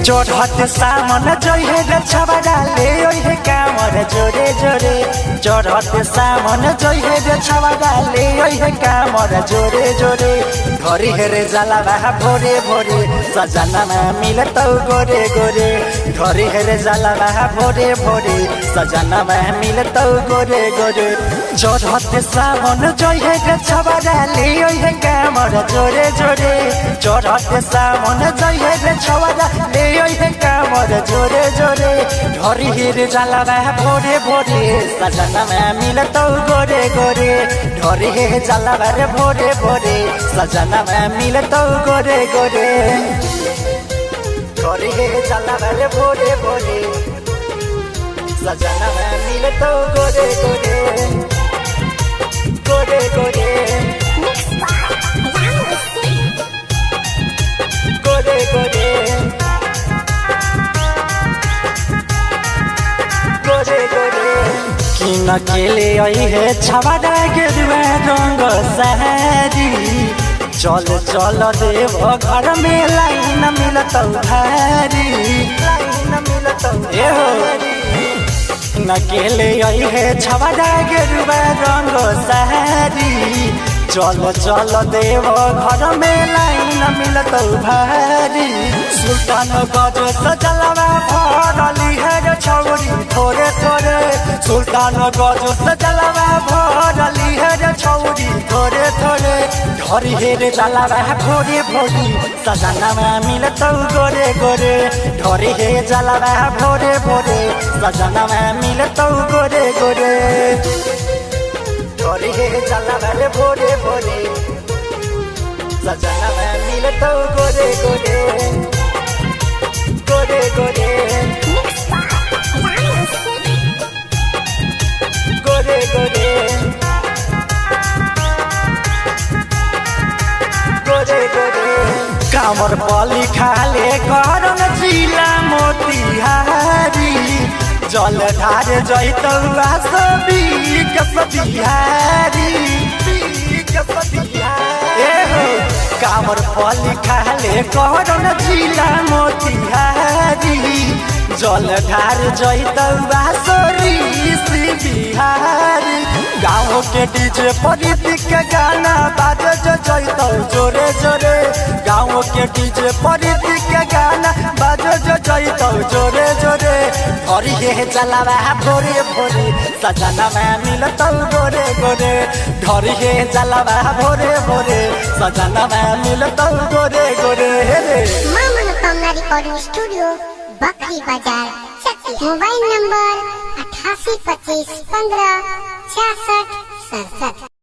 चढ़त सामन जइहे रे छबड़ा ले ओहे कामर जोरे जोरे चढ़त सामन जइहे रे छबड़ा ले ओहे कामर जोरे जोरे घरी हेरे जाला बहा भोरे भोरे सजना मिलतौ गोरे गोरे घरी हेरे जाला बहा भोरे भोरे सजना मिलतौ गोरे गोरे चढ़त सामन जइहे रे छबड़ा ले ओहे कामर जोरे जोरे चढ़त सामन जइहे रे छबड़ा ले ओहे कामर जोरे जोरे घरी हेरे जाला बहा भोरे भोरे सजना मिलतौ गोरे गोरे घरी हेरे जाला बहा भोरे भोरे सजना मिलतौ गोरे गोरे घरी हेरे जाला बहा भोरे भोरे सजना मिलतौ गोरे गोरे गोरे गोरे गोरे गोरे गोरे गोरे किन केले है छबड़ा गेरुआ रंग सारी चल चल देव घर में लाइन मिलतौ भारी लाइन मिलतौ नकेले है छबड़ा गेरुआ रंग सारी चल चल देव घर में लाइन मिलतौ भारी सुल्तान गज सजलवा भरली है छौरी थोरे थोरे सुल्तान गज सजलवा भरली है छौरी थोरे थोरे घरी हेरे जलवा भोरे भोरी सजना मिलतौ गोरे गोरे घरी हे जलवा भोरे भोरे सजना मिलतौ गोरे गोरे घरी हे जलवा भोरे भोरे सजना मिलतौ गोरे गोरे गोरे गोरे गोरे गोरे गोरे गोरे कामर पली खाले करन जिला मोतिहारी जल ढार जैतौ आसबी बिहारी कामर पली खाले करन जिला मोतिहारी जल ढार जैतौ आसरी बिहारी गाँव के डीजे परिति के गाना बाजे जैतौ जोरे जोरे गाँव के डीजे परिति के गाना बाजे जैतौ जोरे जोरे घरी हे जलवा भोरे भोरे सजना मिलतौ गोरे गोरे घरी हे जलवा भोरे भोरे सजना मिलतौ गोरे गोरे मां मनोकामना रिकॉर्डिंग स्टूडियो बकरी बाजार मोबाइल नंबर 8825156667।